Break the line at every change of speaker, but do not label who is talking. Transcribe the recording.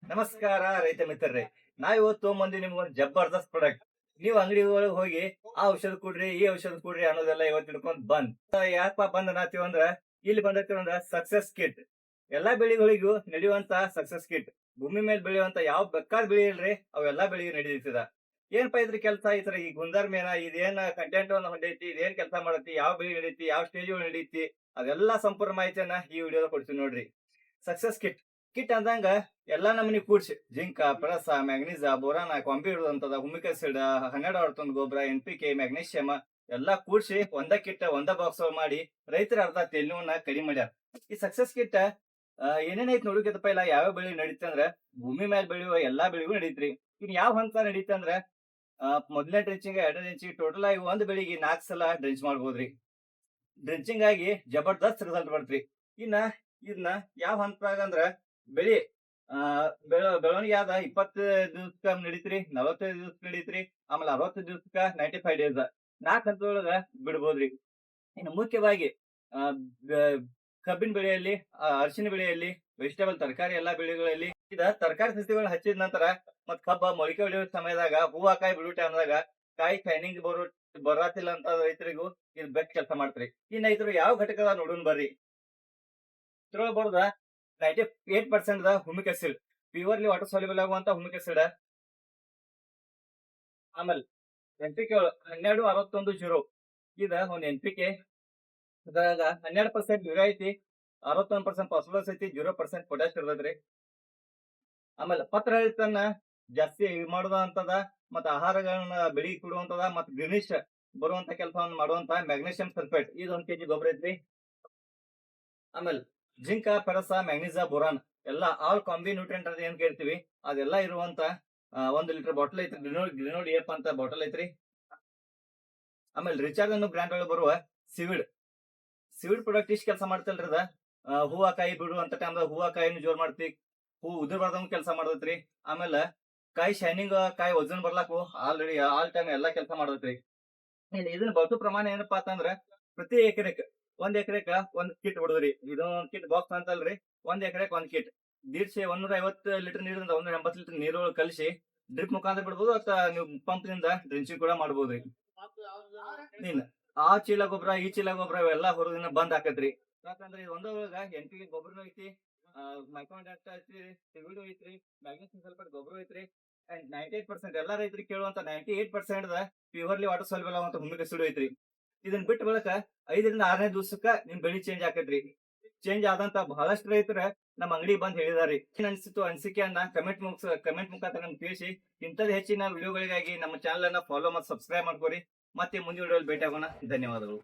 ನಮಸ್ಕಾರ ರೈತ ಮಿತ್ರರೇ. ಇವತ್ತು ತೊಗೊಂಬಂದಿ ನಿಮ್ಗೊಂದು ಜಬರ್ದಸ್ತ್ ಪ್ರಾಡಕ್ಟ್. ನೀವು ಅಂಗಡಿ ಒಳಗೆ ಹೋಗಿ ಆ ಔಷಧ ಕೊಡ್ರಿ ಈ ಔಷಧ ಕೊಡ್ರಿ ಅನ್ನೋದೆಲ್ಲ ಇವತ್ತು ಹಿಡ್ಕೊಂಡ್ ಬಂದ್ ಯಾಕಪ್ಪ ಬಂದ್ ಅನ್ನತ್ತೀವಿ ಅಂದ್ರ ಇಲ್ಲಿ ಬಂದೈತಿ ಅಂದ್ರ ಸಕ್ಸಸ್ ಕಿಟ್. ಎಲ್ಲಾ ಬೆಳೆಗಳಿಗೂ ನಡೆಯುವಂತ ಸಕ್ಸಸ್ ಕಿಟ್. ಭೂಮಿ ಮೇಲೆ ಬೆಳೆಯುವಂತ ಯಾವ ಬೇಕಾದ ಬೆಳೆ ಇಲ್ರಿ ಅವೆಲ್ಲಾ ಬೆಳೆಗೆ ನಡೀತದ. ಏನಪ್ಪಾ ಇದ್ರ ಕೆಲಸ ಐತ್ರಿ ಈ ಗುಂದರ್ ಮೇನ ಇದೇನ್ ಕಂಟೆಂಟ್ ಹೊಂದೈತಿ, ಇದೇನ್ ಕೆಲಸ ಮಾಡೈತಿ, ಯಾವ ಬೆಳೆ ನಡೀತಿ, ಯಾವ ಸ್ಟೇಜ್ ನಡೀತಿ, ಅದೆಲ್ಲಾ ಸಂಪೂರ್ಣ ಮಾಹಿತಿಯನ್ನ ಈ ವಿಡಿಯೋದಾಗ ಕೊಡ್ತೀವಿ ನೋಡ್ರಿ. ಸಕ್ಸಸ್ ಕಿಟ್ ಕಿಟ್ ಅಂದಂಗ ಎಲ್ಲಾ ನಮೂನಿ ಕೂಡ್ಸಿ ಜಿಂಕ, ಪರಸ, ಮ್ಯಾಗ್ನೀಸ, ಬೋರಾನ, ಕೊಂಬಿ ಹಿಡುದಂತದ, ಹುಮಿಕ್ ಆಸಿಡ್, 12 ಹೊಡ್ತೊಂದ್ ಗೊಬ್ಬರ, NPK, ಮ್ಯಾಗ್ನೀಷಿಯಂ ಎಲ್ಲಾ ಕೂಡ್ಸಿ ಒಂದ ಕಿಟ್ ಒಂದ ಬಾಕ್ಸ್ ಮಾಡಿ ರೈತರ ಅರ್ಧ ತೆಲಿನೋವನ್ನ ಕಡಿಮೆ ಮಾಡ್ಯಾರ. ಈ ಸಕ್ಸಸ್ ಕಿಟ್ ಏನೇನೈತಿ ನೋಡಿಕತ್ತಪ್ಪ ಇಲ್ಲ ಯಾವ ಬೆಳೆ ನಡೀತಿ ಅಂದ್ರ ಭೂಮಿ ಮೇಲೆ ಬೆಳೆಯುವ ಎಲ್ಲಾ ಬೆಳೆಗೂ ನಡೀತ್ರಿ. ಇನ್ ಯಾವ ಹಂತ ನಡೀತಿ ಅಂದ್ರ ಮೊದಲನೇ ಡ್ರೆಂಚಿಂಗ್, ಎರಡನೇ ಡ್ರೆಂಚಿಂಗ್, ಟೋಟಲ್ ಆಗಿ ಒಂದ್ ಬೆಳಿಗ್ಗೆ 4 ಸಲ ಡ್ರೆಂಚ್ ಮಾಡ್ಬೋದ್ರಿ. ಡ್ರೆಂಚಿಂಗ್ ಆಗಿ ಜಬರ್ದಸ್ತ್ ರಿಸಲ್ಟ್ ಬರ್ತ್ರಿ. ಇನ್ನ ಇದನ್ನ ಯಾವ ಹಂತದಾಗ ಅಂದ್ರ ಬೆಳಿ ಬೆಳವಣಿಗೆ ಆದ 20 ದಿವಸಕ್ಕ ನಡೀತ್ರಿ, 45 ದಿವಸಕ್ಕ ನಡೀತ್ರಿ, ಆಮೇಲೆ 60 ದಿವಸಕ್ಕ 95 ಡೇಸ್ 4 ಹಂತದೊಳಗ ಬಿಡ್ಬೋದ್ರಿ. ಇನ್ನು ಮುಖ್ಯವಾಗಿ ಕಬ್ಬಿನ ಬೆಳೆಯಲ್ಲಿ, ಅರಿಶಿನ ಬೆಳೆಯಲ್ಲಿ, ವೆಜಿಟೇಬಲ್ ತರಕಾರಿ ಎಲ್ಲಾ ಬೆಳೆಗಳಲ್ಲಿ ತರಕಾರಿ ಸಸಿಗಳು ಹಚ್ಚಿದ ನಂತರ ಮತ್ ಕಬ್ಬ ಮೊಳಕೆ ಹೊಡೆಯೋ ಸಮಯದಾಗ ಹೂವ ಕಾಯಿ ಬಿಡೋ ಟೈಮ್ದಾಗ ಕಾಯಿ ಶೈನಿಂಗ್ ಬರತ್ತಿಲ್ಲ ಅಂತ ರೈತರಿಗೂ ಇದು ಬೆಸ್ಟ್ ಕೆಲಸ ಮಾಡ್ತ್ರಿ. ಇನ್ನ ರೈತರು ಯಾವ ಘಟಕದ ನೋಡೋಣ ಬರ್ರಿ. ಇದ್ರೊಳಗೆ ಬರೋದ 98% ಹುಮಿಕ್ ಆಸಿಡ್, ಪ್ಯೂರ್ಲಿ ವಾಟರ್ ಸಾಲ್ಯುಬಲ್ ಆಗುವಂತ ಹುಮಿಕ್ ಆಸಿಡ್. ಆಮೇಲೆ NPK 12-61-0 ಇದ ಒಂದು NPK. ಇದ್ರಾಗ 12% ಯೂರಿಯಾ ಐತಿ, 61% ಫಾಸ್ಫರಸ್ ಐತಿ, 0% ಪೊಟ್ಯಾಶ್ ಇರ್ತೈತ್ರಿ. ಆಮೇಲೆ ಪತ್ರಹರಿತನ್ನ ಜಾಸ್ತಿ ಮಾಡುವಂತದ ಮತ್ತ ಆಹಾರಗಳನ್ನ ಬೆಳಿಗ್ಗೆ ಕೊಡುವಂತದ ಮತ್ತ ಗ್ರೀನಿಶ್ ಬರುವಂತ ಕೆಲಸವನ್ನು ಮಾಡುವಂತ ಮ್ಯಾಗ್ನೀಷಿಯಂ ಸಲ್ಫೇಟ್ ಇದೊಂದ್ ಕೆಜಿ ಗೊಬ್ಬರ ಐತ್ರಿ. ಆಮೇಲೆ ಜಿಂಕ, ಪೆರಸ, ಮ್ಯಾಗ್ನೀಸ, ಬೋರಾನ್ ಎಲ್ಲಾ ಆಲ್ ಕಾಂಬಿ ನ್ಯೂಟ್ರಿಯೆಂಟ್ ಅಂತ ಏನ್ ಕೇಳ್ತೀವಿ ಅದೆಲ್ಲಾ ಇರುವಂತ 1 ಲೀಟರ್ ಬಾಟಲ್ ಐತ್ರಿ. ಗ್ಲಿನೋಡ್ EF ಅಂತ ಬಾಟಲ್ ಐತ್ರಿ. ಆಮೇಲೆ ರಿಚಾರ್ಜ್ ಅನ್ನೋ ಬ್ರ್ಯಾಂಡ್ ಒಳಗೆ ಬರುವ ಸಿವಿಡ್ ಪ್ರಾಡಕ್ಟ್ ಇಷ್ಟ ಕೆಲಸ ಮಾಡ್ತಲ್ರಿ. ಅದ ಹೂವ ಕಾಯಿ ಬಿಡುವಂತ ಟೈಮ್ದಾಗ ಹೂವ ಕಾಯಿನ ಜೋರ್ ಮಾಡ್ತಿ, ಹೂ ಉದುರ್ಬಾರ್ದಂಗ್ ಕೆಲಸ ಮಾಡ್ತೈತ್ರಿ. ಆಮೇಲೆ ಕಾಯಿ ಶೈನಿಂಗ್, ಕಾಯಿ ವಜನ್ ಬರ್ಲಾಕು ಆಲ್ರೆಡಿ ಆಲ್ ಟೈಮ್ ಎಲ್ಲಾ ಕೆಲಸ ಮಾಡ್ತೈತ್ರಿ. ಇದನ್ನ ಬಳಸೋ ಪ್ರಮಾಣ ಏನಪ್ಪಾ ಅಂತಂದ್ರ ಪ್ರತಿ ಎಕರೆಕ್ 1 ಎಕರೆಕ್ 1 ಕಿಟ್ ಹೊಡದ್ರಿ. ಇದೊಂದ್ ಕಿಟ್ ಬಾಕ್ಸ್ ಅಂತಲ್ರಿ, 1 ಎಕರೆಕ್ 1 ಕಿಟ್ ದೀಡ್ಸೆ 150 ಲೀಟರ್ ನೀರಿಂದ 180 ಲೀಟರ್ ನೀರೊಳಗೆ ಕಲಿಸಿ ಡ್ರಿಪ್ ಮುಖಾಂತರ ಬಿಡ್ಬೋದು ಅಥವಾ ನೀವು ಪಂಪ್ ನಿಂದ ಡ್ರೆಂಚಿಂಗ್ ಕೂಡ ಮಾಡ್ಬೋದ್ರಿ. ನೀನ್ ಆ ಚೀಲ ಗೊಬ್ಬರ ಈ ಚೀಲ ಗೊಬ್ಬರ ಇವೆಲ್ಲಾ ಹೊರಗಿನ ಬಂದ್ ಹಾಕತ್ರಿ. ಯಾಕಂದ್ರೆ ಇದು ಒಂದೊಳಗ NPK ಗೊಬ್ಬರನು ಐತಿ, ಮೈಕ್ರೋನ್ಯೂಟ್ರಿಯೆಂಟ್ ಐತಿ, ಸಿವಿಡು ಐತ್ರಿ, ಮ್ಯಾಗ್ನೀಷಿಯಂ ಸಲ್ಫೇಟ್ ಗೊಬ್ಬರ ಐತ್ರಿ. ಅಂಡ್ 98% ಎಲ್ಲಾ ರೈತರಿಗೆ ಕೇಳುವಂತ 98% ಪ್ಯೂರ್ಲಿ ವಾಟರ್ ಸಾಲ್ಯುಬಲ್ ಆಗುವಂತ ಹುಮಿಕ್ ಆಸಿಡ್ ಐತ್ರಿ. ಇದನ್ನ ಬಿಟ್ಟ ಬಳಕ 5ರಿಂದ 6ನೇ ದಿವಸಕ್ಕ ನಿಮ್ ಬೆಳಿ ಚೇಂಜ್ ಆಕತ್ರಿ. ಚೇಂಜ್ ಆದಂತ ಬಹಳಷ್ಟು ರೈತರ ನಮ್ಮ ಅಂಗಡಿ ಬಂದ್ ಹೇಳಿದಾರಿ. ಏನ್ ಅನ್ಸಿತ್ತು ಅನ್ಸಿಕೆಯನ್ನ ಕಮೆಂಟ್ ಮುಖಾಂತರ ನಮ್ಗೆ ತಿಳಿಸಿ. ಇಂಥದ್ದು ಹೆಚ್ಚಿನ ವಿಡಿಯೋಗಳಿಗಾಗಿ ನಮ್ಮ ಚಾನಲ್ ಅನ್ನ ಫಾಲೋ ಮತ್ತು ಸಬ್ಸ್ಕ್ರೈಬ್ ಮಾಡ್ಕೋರಿ. ಮತ್ತೆ ಮುಂದಿನ ವಿಡಿಯೋದಲ್ಲಿ ಭೇಟಿ ಆಗೋಣ. ಧನ್ಯವಾದಗಳು.